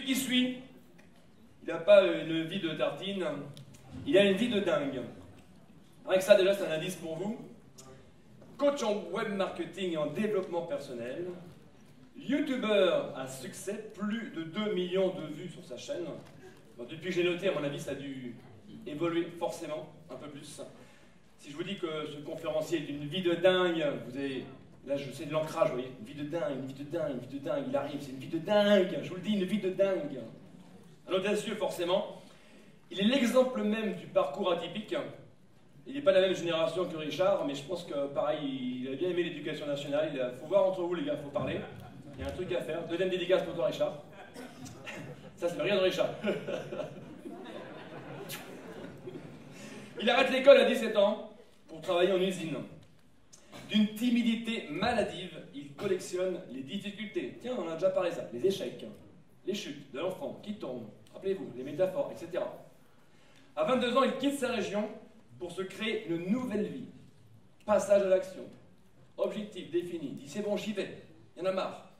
Celui qui suit, il n'a pas une vie de tartine, il a une vie de dingue. Rien que ça, déjà, c'est un indice pour vous. Coach en web marketing et en développement personnel, youtubeur à succès, plus de 2 millions de vues sur sa chaîne. Bon, depuis que j'ai noté, à mon avis, ça a dû évoluer forcément, un peu plus. Si je vous dis que ce conférencier est une vie de dingue, vous avez... Là, c'est de l'ancrage, vous voyez. Une vie de dingue, une vie de dingue, une vie de dingue. Il arrive, c'est une vie de dingue. Je vous le dis, une vie de dingue. Un audacieux, forcément. Il est l'exemple même du parcours atypique. Il n'est pas de la même génération que Richard, mais je pense que, pareil, il a bien aimé l'éducation nationale. Il faut voir entre vous, les gars, il faut parler. Il y a un truc à faire. Deuxième dédicace pour toi, Richard. Ça, c'est rien de Richard. Il arrête l'école à 17 ans pour travailler en usine. D'une timidité maladive, il collectionne les difficultés. Tiens, on a déjà parlé de ça. Les échecs, les chutes de l'enfant qui tombe, rappelez-vous, les métaphores, etc. À 22 ans, il quitte sa région pour se créer une nouvelle vie. Passage à l'action. Objectif défini. Il dit c'est bon, j'y vais. Il y en a marre.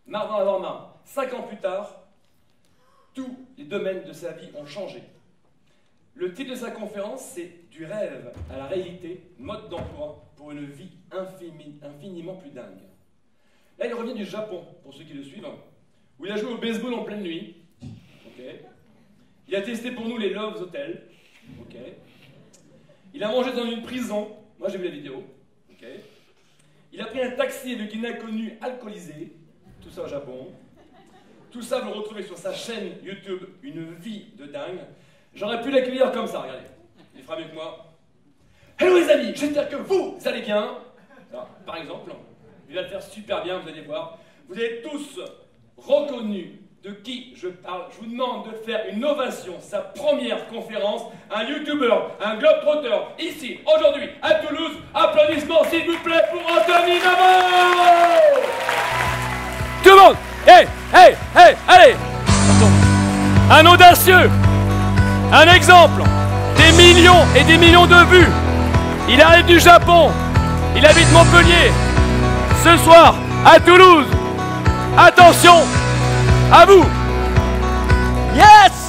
Marre d'en avoir marre. 5 ans plus tard, tous les domaines de sa vie ont changé. Le titre de sa conférence, c'est « Du rêve à la réalité, mode d'emploi pour une vie infiniment plus dingue ». Là, il revient du Japon, pour ceux qui le suivent, où il a joué au baseball en pleine nuit. Okay. Il a testé pour nous les Loves Hotels. Okay. Il a mangé dans une prison. Moi, j'ai vu la vidéo. Okay. Il a pris un taxi avec une inconnue alcoolisée. Tout ça au Japon. Tout ça, vous le retrouvez sur sa chaîne YouTube, Une vie de dingue. J'aurais pu l'accueillir comme ça, regardez. Il fera mieux que moi. Hello les amis, j'espère que vous allez bien. Alors, par exemple, il va le faire super bien, vous allez voir. Vous avez tous reconnu de qui je parle. Je vous demande de faire une ovation, sa première conférence, un youtubeur, un globetrotter, ici, aujourd'hui, à Toulouse. Applaudissements, s'il vous plaît, pour Anthony Namo. Tout le monde, hey, allez. Un audacieux. Un exemple, des millions et des millions de vues. Il arrive du Japon, il habite Montpellier. Ce soir, à Toulouse, attention, à vous. Yes!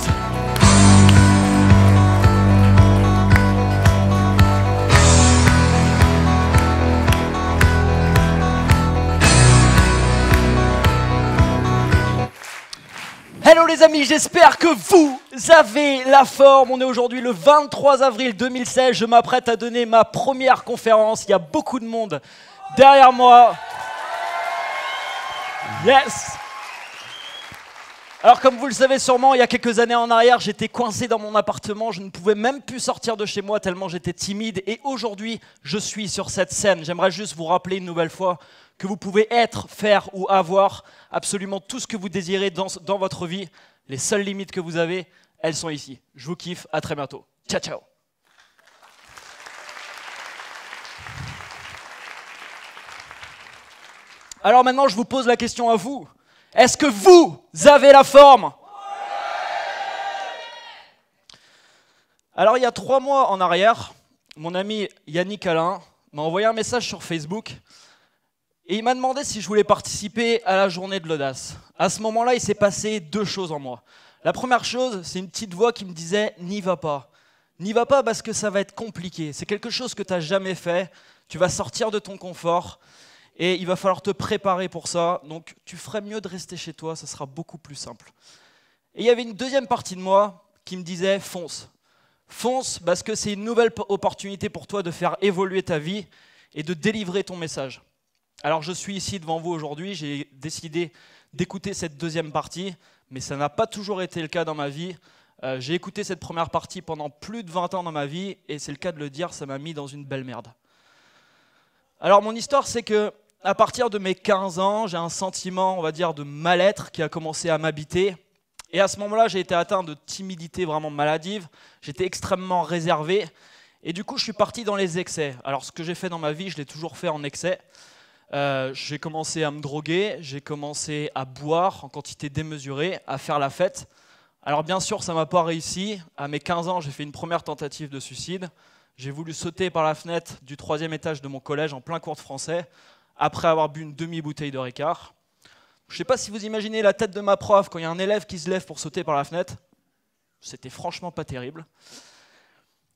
Hello les amis, j'espère que vous avez la forme. On est aujourd'hui le 23 avril 2016. Je m'apprête à donner ma première conférence. Il y a beaucoup de monde derrière moi. Yes! Alors comme vous le savez sûrement, il y a quelques années en arrière, j'étais coincé dans mon appartement. Je ne pouvais même plus sortir de chez moi tellement j'étais timide. Et aujourd'hui, je suis sur cette scène. J'aimerais juste vous rappeler une nouvelle fois que vous pouvez être, faire ou avoir absolument tout ce que vous désirez dans votre vie. Les seules limites que vous avez, elles sont ici. Je vous kiffe, à très bientôt. Ciao, ciao. Alors maintenant, je vous pose la question à vous. Est-ce que vous avez la forme ? Alors il y a 3 mois en arrière, mon ami Yannick Alain m'a envoyé un message sur Facebook. Et il m'a demandé si je voulais participer à la journée de l'audace. À ce moment-là, il s'est passé 2 choses en moi. La première chose, c'est une petite voix qui me disait « N'y va pas ». N'y va pas parce que ça va être compliqué. C'est quelque chose que tu n'as jamais fait. Tu vas sortir de ton confort et il va falloir te préparer pour ça. Donc, tu ferais mieux de rester chez toi, ça sera beaucoup plus simple. Et il y avait une deuxième partie de moi qui me disait « Fonce ». Fonce parce que c'est une nouvelle opportunité pour toi de faire évoluer ta vie et de délivrer ton message. Alors je suis ici devant vous aujourd'hui, j'ai décidé d'écouter cette deuxième partie, mais ça n'a pas toujours été le cas dans ma vie. J'ai écouté cette première partie pendant plus de 20 ans dans ma vie, et c'est le cas de le dire, ça m'a mis dans une belle merde. Alors mon histoire, c'est que à partir de mes 15 ans, j'ai un sentiment, on va dire, de mal-être qui a commencé à m'habiter. Et à ce moment-là, j'ai été atteint de timidité vraiment maladive, j'étais extrêmement réservé, et du coup je suis parti dans les excès. Alors ce que j'ai fait dans ma vie, je l'ai toujours fait en excès. J'ai commencé à me droguer, j'ai commencé à boire en quantité démesurée, à faire la fête. Alors bien sûr, ça ne m'a pas réussi. À mes 15 ans, j'ai fait une première tentative de suicide. J'ai voulu sauter par la fenêtre du 3e étage de mon collège en plein cours de français, après avoir bu une demi-bouteille de Ricard. Je ne sais pas si vous imaginez la tête de ma prof quand il y a un élève qui se lève pour sauter par la fenêtre. C'était franchement pas terrible.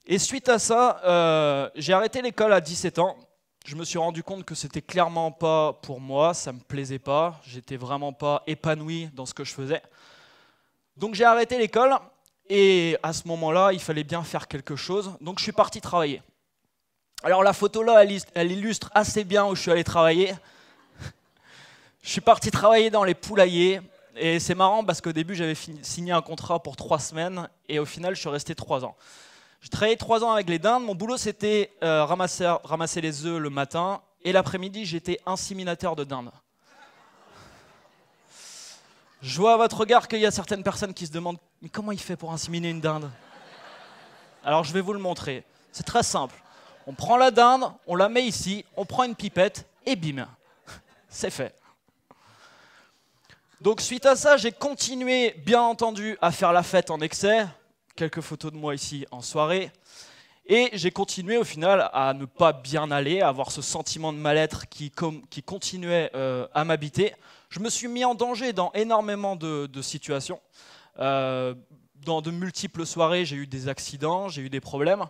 Et suite à ça, j'ai arrêté l'école à 17 ans. Je me suis rendu compte que c'était clairement pas pour moi, ça me plaisait pas. J'étais vraiment pas épanoui dans ce que je faisais. Donc j'ai arrêté l'école et à ce moment-là, il fallait bien faire quelque chose. Donc je suis parti travailler. Alors la photo là, elle illustre assez bien où je suis allé travailler. Je suis parti travailler dans les poulaillers et c'est marrant parce qu'au début j'avais signé un contrat pour 3 semaines et au final je suis resté 3 ans. J'ai travaillé 3 ans avec les dindes, mon boulot c'était ramasser les œufs le matin et l'après-midi j'étais inséminateur de dindes. Je vois à votre regard qu'il y a certaines personnes qui se demandent « mais comment il fait pour inséminer une dinde ?» Alors je vais vous le montrer, c'est très simple. On prend la dinde, on la met ici, on prend une pipette et bim, c'est fait. Donc suite à ça, j'ai continué, bien entendu, à faire la fête en excès. Quelques photos de moi ici en soirée. Et j'ai continué au final à ne pas bien aller, à avoir ce sentiment de mal-être qui continuait à m'habiter. Je me suis mis en danger dans énormément de situations. Dans de multiples soirées, j'ai eu des accidents, j'ai eu des problèmes.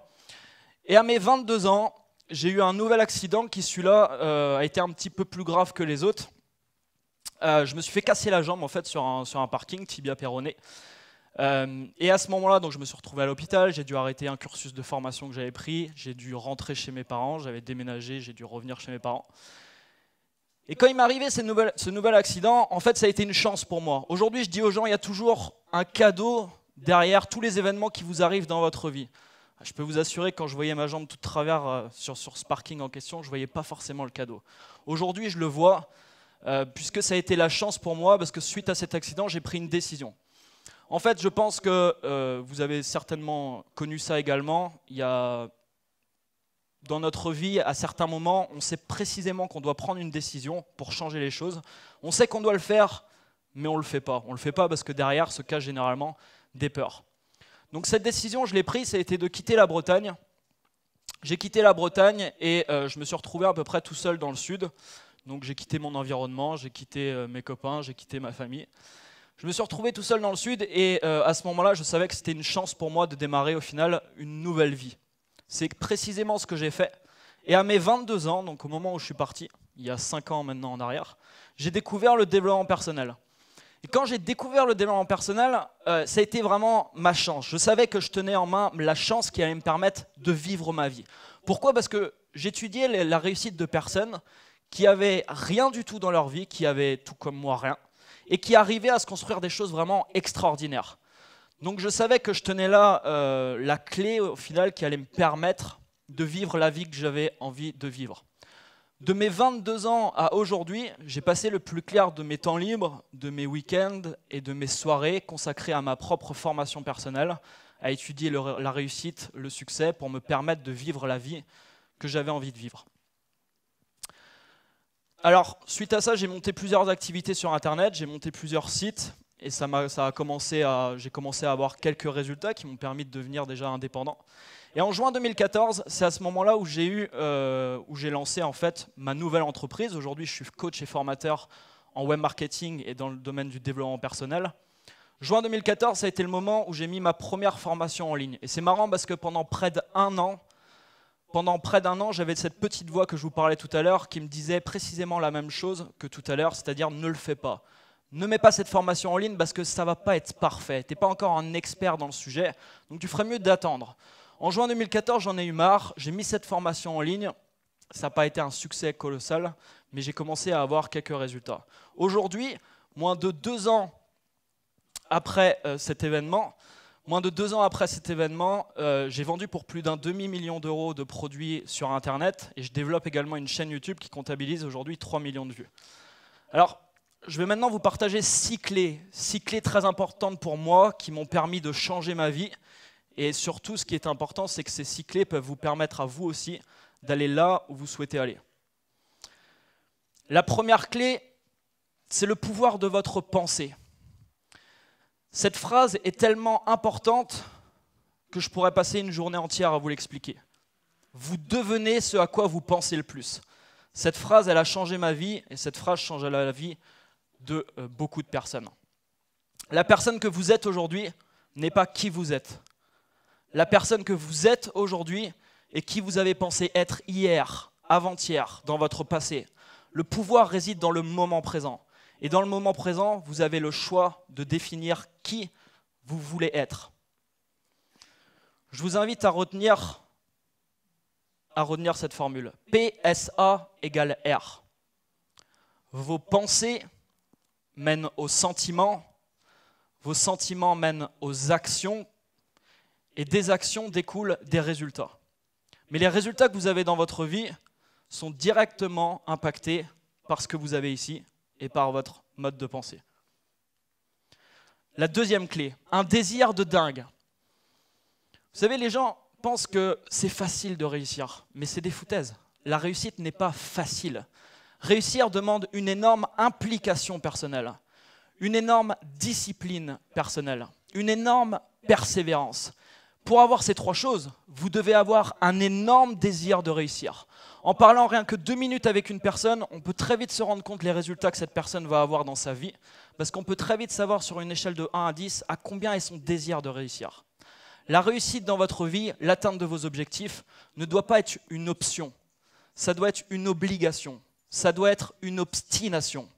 Et à mes 22 ans, j'ai eu un nouvel accident qui, celui-là, a été un petit peu plus grave que les autres. Je me suis fait casser la jambe en fait sur un parking, tibia péroné. Et à ce moment-là, donc je me suis retrouvé à l'hôpital, j'ai dû arrêter un cursus de formation que j'avais pris, j'ai dû rentrer chez mes parents, j'avais déménagé, j'ai dû revenir chez mes parents. Et quand il m'est arrivé ce nouvel accident, en fait ça a été une chance pour moi. Aujourd'hui je dis aux gens, il y a toujours un cadeau derrière tous les événements qui vous arrivent dans votre vie. Je peux vous assurer que quand je voyais ma jambe toute travers sur ce parking en question, je ne voyais pas forcément le cadeau. Aujourd'hui je le vois. Puisque ça a été la chance pour moi, parce que suite à cet accident, j'ai pris une décision. En fait, je pense que vous avez certainement connu ça également. Il y a, dans notre vie, à certains moments, on sait précisément qu'on doit prendre une décision pour changer les choses. On sait qu'on doit le faire, mais on ne le fait pas. On ne le fait pas parce que derrière se cachent généralement des peurs. Donc cette décision, je l'ai prise, ça a été de quitter la Bretagne. J'ai quitté la Bretagne et je me suis retrouvé à peu près tout seul dans le sud. Donc j'ai quitté mon environnement, j'ai quitté mes copains, j'ai quitté ma famille. Je me suis retrouvé tout seul dans le sud et à ce moment-là, je savais que c'était une chance pour moi de démarrer au final une nouvelle vie. C'est précisément ce que j'ai fait. Et à mes 22 ans, donc au moment où je suis parti, il y a 5 ans maintenant en arrière, j'ai découvert le développement personnel. Et quand j'ai découvert le développement personnel, ça a été vraiment ma chance. Je savais que je tenais en main la chance qui allait me permettre de vivre ma vie. Pourquoi ? Parce que j'étudiais la réussite de personnes qui avaient rien du tout dans leur vie, qui avaient tout comme moi rien, et qui arrivaient à se construire des choses vraiment extraordinaires. Donc je savais que je tenais là la clé au final qui allait me permettre de vivre la vie que j'avais envie de vivre. De mes 22 ans à aujourd'hui, j'ai passé le plus clair de mes temps libres, de mes week-ends et de mes soirées consacrées à ma propre formation personnelle, à étudier la réussite, le succès, pour me permettre de vivre la vie que j'avais envie de vivre. Alors, suite à ça, j'ai monté plusieurs activités sur Internet, j'ai monté plusieurs sites et j'ai commencé à avoir quelques résultats qui m'ont permis de devenir déjà indépendant. Et en juin 2014, c'est à ce moment-là où j'ai lancé en fait ma nouvelle entreprise. Aujourd'hui, je suis coach et formateur en web marketing et dans le domaine du développement personnel. Juin 2014, ça a été le moment où j'ai mis ma première formation en ligne. Et c'est marrant parce que pendant près d'un an, j'avais cette petite voix que je vous parlais tout à l'heure qui me disait précisément la même chose que tout à l'heure, c'est-à-dire ne le fais pas. Ne mets pas cette formation en ligne parce que ça ne va pas être parfait. Tu n'es pas encore un expert dans le sujet, donc tu ferais mieux d'attendre. En juin 2014, j'en ai eu marre, j'ai mis cette formation en ligne. Ça n'a pas été un succès colossal, mais j'ai commencé à avoir quelques résultats. Aujourd'hui, moins de 2 ans après cet événement, j'ai vendu pour plus d'1 demi-million d'euros de produits sur Internet et je développe également une chaîne YouTube qui comptabilise aujourd'hui 3 millions de vues. Alors, je vais maintenant vous partager 6 clés très importantes pour moi qui m'ont permis de changer ma vie. Et surtout, ce qui est important, c'est que ces 6 clés peuvent vous permettre à vous aussi d'aller là où vous souhaitez aller. La première clé, c'est le pouvoir de votre pensée. Cette phrase est tellement importante que je pourrais passer une journée entière à vous l'expliquer. Vous devenez ce à quoi vous pensez le plus. Cette phrase, elle a changé ma vie et cette phrase change la vie de beaucoup de personnes. La personne que vous êtes aujourd'hui n'est pas qui vous êtes. La personne que vous êtes aujourd'hui est qui vous avez pensé être hier, avant-hier, dans votre passé. Le pouvoir réside dans le moment présent. Et dans le moment présent, vous avez le choix de définir qui vous voulez être. Je vous invite à retenir cette formule. PSA égale R. Vos pensées mènent aux sentiments, vos sentiments mènent aux actions, et des actions découlent des résultats. Mais les résultats que vous avez dans votre vie sont directement impactés par ce que vous avez ici et par votre mode de pensée. La deuxième clé, un désir de dingue. Vous savez, les gens pensent que c'est facile de réussir, mais c'est des foutaises. La réussite n'est pas facile. Réussir demande une énorme implication personnelle, une énorme discipline personnelle, une énorme persévérance. Pour avoir ces trois choses, vous devez avoir un énorme désir de réussir. En parlant rien que 2 minutes avec une personne, on peut très vite se rendre compte des résultats que cette personne va avoir dans sa vie, parce qu'on peut très vite savoir sur une échelle de 1 à 10 à combien est son désir de réussir. La réussite dans votre vie, l'atteinte de vos objectifs, ne doit pas être une option. Ça doit être une obligation. Ça doit être une obstination.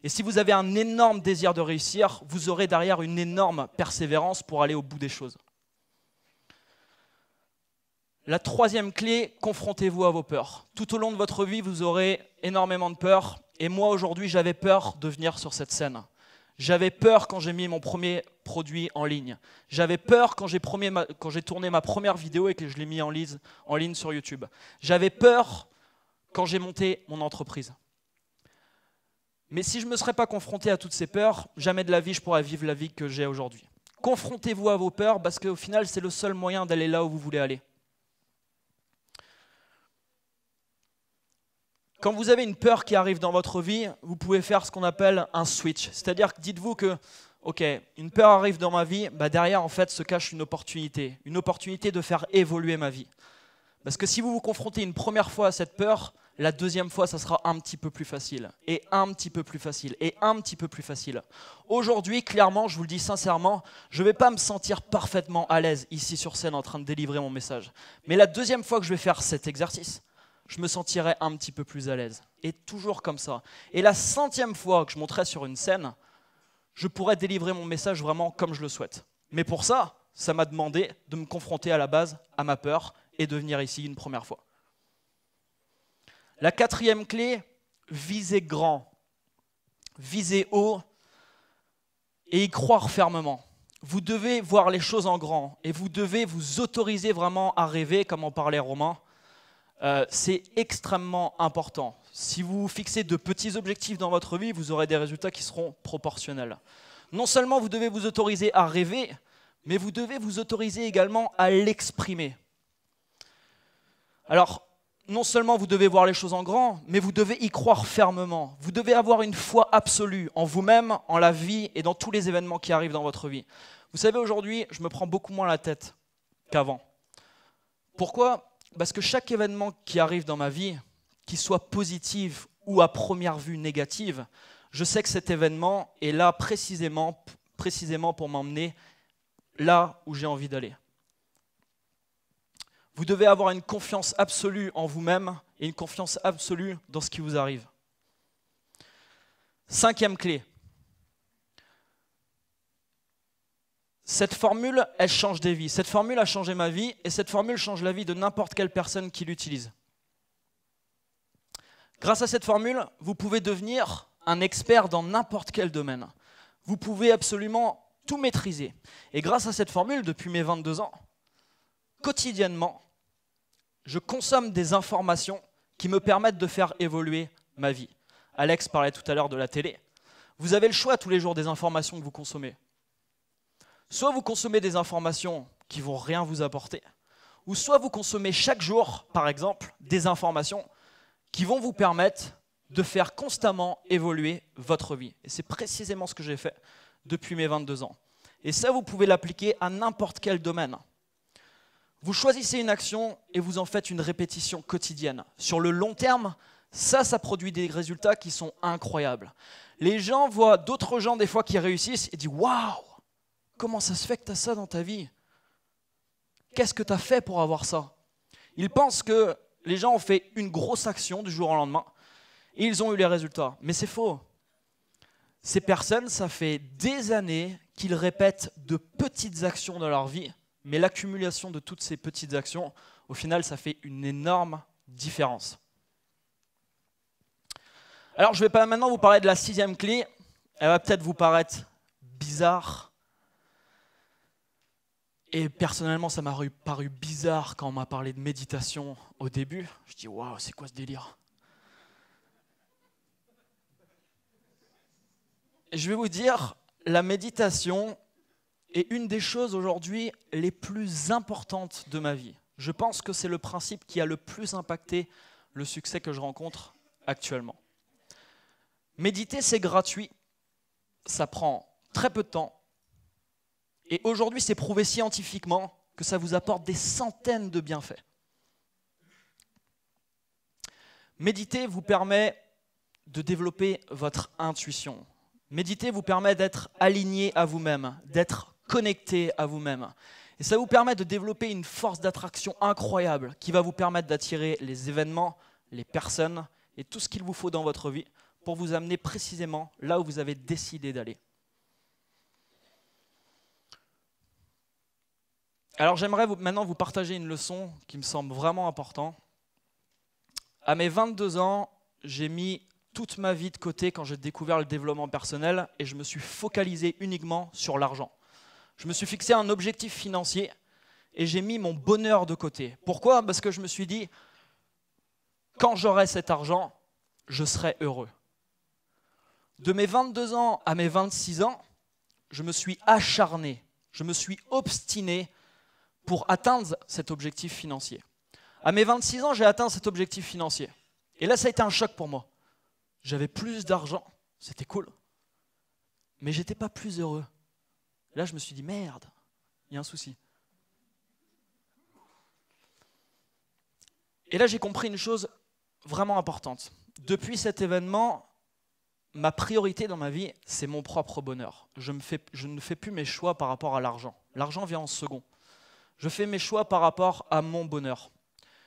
Et si vous avez un énorme désir de réussir, vous aurez derrière une énorme persévérance pour aller au bout des choses. La troisième clé, confrontez-vous à vos peurs. Tout au long de votre vie, vous aurez énormément de peurs. Et moi, aujourd'hui, j'avais peur de venir sur cette scène. J'avais peur quand j'ai mis mon premier produit en ligne. J'avais peur quand j'ai tourné ma première vidéo et que je l'ai mis en ligne sur YouTube. J'avais peur quand j'ai monté mon entreprise. Mais si je ne me serais pas confronté à toutes ces peurs, jamais de la vie je pourrais vivre la vie que j'ai aujourd'hui. Confrontez-vous à vos peurs parce qu'au final, c'est le seul moyen d'aller là où vous voulez aller. Quand vous avez une peur qui arrive dans votre vie, vous pouvez faire ce qu'on appelle un switch. C'est-à-dire que dites-vous que, ok, une peur arrive dans ma vie, derrière en fait se cache une opportunité de faire évoluer ma vie. Parce que si vous vous confrontez une première fois à cette peur, la deuxième fois, ça sera un petit peu plus facile, et un petit peu plus facile, et un petit peu plus facile. Aujourd'hui, clairement, je vous le dis sincèrement, je ne vais pas me sentir parfaitement à l'aise ici sur scène en train de délivrer mon message. Mais la deuxième fois que je vais faire cet exercice, je me sentirai un petit peu plus à l'aise. Et toujours comme ça. Et la 100e fois que je monterai sur une scène, je pourrai délivrer mon message vraiment comme je le souhaite. Mais pour ça, ça m'a demandé de me confronter à la base à ma peur et de venir ici une première fois. La 4e clé, visez grand, visez haut et y croire fermement. Vous devez voir les choses en grand et vous devez vous autoriser vraiment à rêver, comme en parlait Romain. C'est extrêmement important. Si vous fixez de petits objectifs dans votre vie, vous aurez des résultats qui seront proportionnels. Non seulement vous devez vous autoriser à rêver, mais vous devez vous autoriser également à l'exprimer. Alors, non seulement vous devez voir les choses en grand, mais vous devez y croire fermement. Vous devez avoir une foi absolue en vous-même, en la vie et dans tous les événements qui arrivent dans votre vie. Vous savez, aujourd'hui, je me prends beaucoup moins la tête qu'avant. Pourquoi ? Parce que chaque événement qui arrive dans ma vie, qu'il soit positif ou à première vue négative, je sais que cet événement est là précisément pour m'emmener là où j'ai envie d'aller. Vous devez avoir une confiance absolue en vous-même et une confiance absolue dans ce qui vous arrive. 5e clé. Cette formule, elle change des vies. Cette formule a changé ma vie et cette formule change la vie de n'importe quelle personne qui l'utilise. Grâce à cette formule, vous pouvez devenir un expert dans n'importe quel domaine. Vous pouvez absolument tout maîtriser. Et grâce à cette formule, depuis mes 22 ans, quotidiennement, je consomme des informations qui me permettent de faire évoluer ma vie. Alex parlait tout à l'heure de la télé. Vous avez le choix tous les jours des informations que vous consommez. Soit vous consommez des informations qui ne vont rien vous apporter, ou soit vous consommez chaque jour, par exemple, des informations qui vont vous permettre de faire constamment évoluer votre vie. Et c'est précisément ce que j'ai fait depuis mes 22 ans. Et ça, vous pouvez l'appliquer à n'importe quel domaine. Vous choisissez une action et vous en faites une répétition quotidienne. Sur le long terme, ça produit des résultats qui sont incroyables. Les gens voient d'autres gens des fois qui réussissent et disent « Waouh, comment ça se fait que tu as ça dans ta vie? Qu'est-ce que tu as fait pour avoir ça ?» Ils pensent que les gens ont fait une grosse action du jour au lendemain et ils ont eu les résultats. Mais c'est faux. Ces personnes, ça fait des années qu'ils répètent de petites actions dans leur vie, mais l'accumulation de toutes ces petites actions, au final, ça fait une énorme différence. Alors, je ne vais pas maintenant vous parler de la 6e clé. Elle va peut-être vous paraître bizarre. Et personnellement, ça m'a paru bizarre quand on m'a parlé de méditation au début. Je dis, waouh, c'est quoi ce délire? Et je vais vous dire, la méditation est une des choses aujourd'hui les plus importantes de ma vie. Je pense que c'est le principe qui a le plus impacté le succès que je rencontre actuellement. Méditer, c'est gratuit, ça prend très peu de temps. Et aujourd'hui, c'est prouvé scientifiquement que ça vous apporte des centaines de bienfaits. Méditer vous permet de développer votre intuition. Méditer vous permet d'être aligné à vous-même, d'être connecté à vous-même. Et ça vous permet de développer une force d'attraction incroyable qui va vous permettre d'attirer les événements, les personnes et tout ce qu'il vous faut dans votre vie pour vous amener précisément là où vous avez décidé d'aller. Alors j'aimerais maintenant vous partager une leçon qui me semble vraiment importante. À mes 22 ans, j'ai mis toute ma vie de côté quand j'ai découvert le développement personnel et je me suis focalisé uniquement sur l'argent. Je me suis fixé un objectif financier et j'ai mis mon bonheur de côté. Pourquoi? Parce que je me suis dit, quand j'aurai cet argent, je serai heureux. De mes 22 ans à mes 26 ans, je me suis acharné, je me suis obstiné pour atteindre cet objectif financier. À mes 26 ans, j'ai atteint cet objectif financier. Et là, ça a été un choc pour moi. J'avais plus d'argent, c'était cool, mais j'étais pas plus heureux. Là, je me suis dit, merde, il y a un souci. Et là, j'ai compris une chose vraiment importante. Depuis cet événement, ma priorité dans ma vie, c'est mon propre bonheur. Je ne fais plus mes choix par rapport à l'argent. L'argent vient en second. Je fais mes choix par rapport à mon bonheur.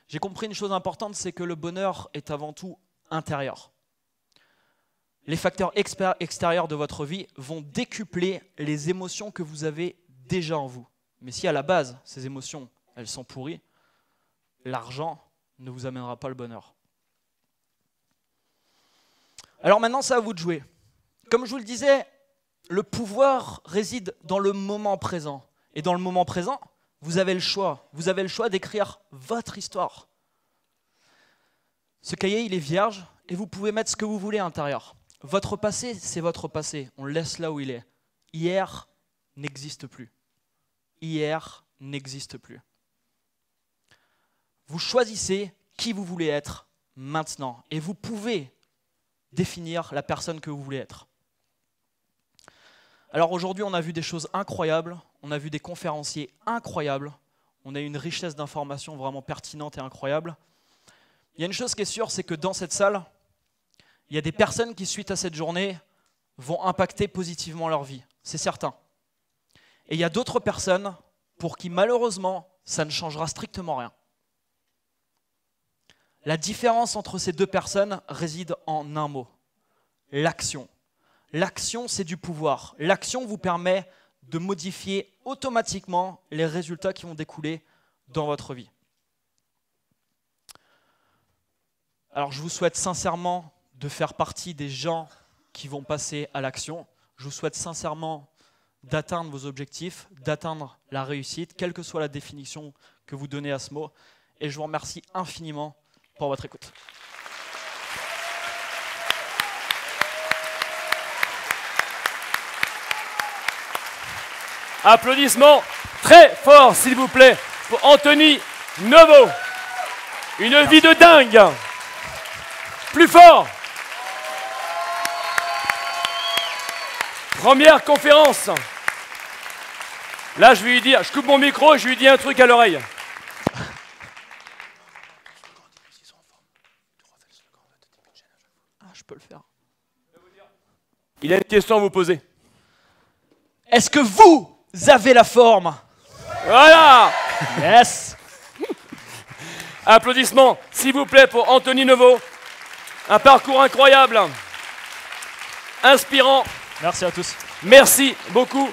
J'ai compris une chose importante, c'est que le bonheur est avant tout intérieur. Les facteurs extérieurs de votre vie vont décupler les émotions que vous avez déjà en vous. Mais si à la base, ces émotions, elles sont pourries, l'argent ne vous amènera pas le bonheur. Alors maintenant, c'est à vous de jouer. Comme je vous le disais, le pouvoir réside dans le moment présent. Et dans le moment présent, vous avez le choix. Vous avez le choix d'écrire votre histoire. Ce cahier, il est vierge et vous pouvez mettre ce que vous voulez à l'intérieur. Votre passé, c'est votre passé. On le laisse là où il est. Hier n'existe plus. Hier n'existe plus. Vous choisissez qui vous voulez être maintenant. Et vous pouvez définir la personne que vous voulez être. Alors aujourd'hui, on a vu des choses incroyables. On a vu des conférenciers incroyables. On a eu une richesse d'informations vraiment pertinente et incroyable. Il y a une chose qui est sûre, c'est que dans cette salle, il y a des personnes qui, suite à cette journée, vont impacter positivement leur vie. C'est certain. Et il y a d'autres personnes pour qui, malheureusement, ça ne changera strictement rien. La différence entre ces deux personnes réside en un mot, l'action. L'action, c'est du pouvoir. L'action vous permet de modifier automatiquement les résultats qui vont découler dans votre vie. Alors, je vous souhaite sincèrement de faire partie des gens qui vont passer à l'action. Je vous souhaite sincèrement d'atteindre vos objectifs, d'atteindre la réussite, quelle que soit la définition que vous donnez à ce mot. Et je vous remercie infiniment pour votre écoute. Applaudissements très forts, s'il vous plaît, pour Anthony Novo. Une vie de dingue. Plus fort. Première conférence. Là, je vais lui dire, je coupe mon micro et je lui dis un truc à l'oreille. Ah, je peux le faire. Il a une question à vous poser. Est-ce que vous avez la forme? Voilà! Yes! Applaudissements, s'il vous plaît, pour Anthony Neveu. Un parcours incroyable. Inspirant. Merci à tous. Merci beaucoup.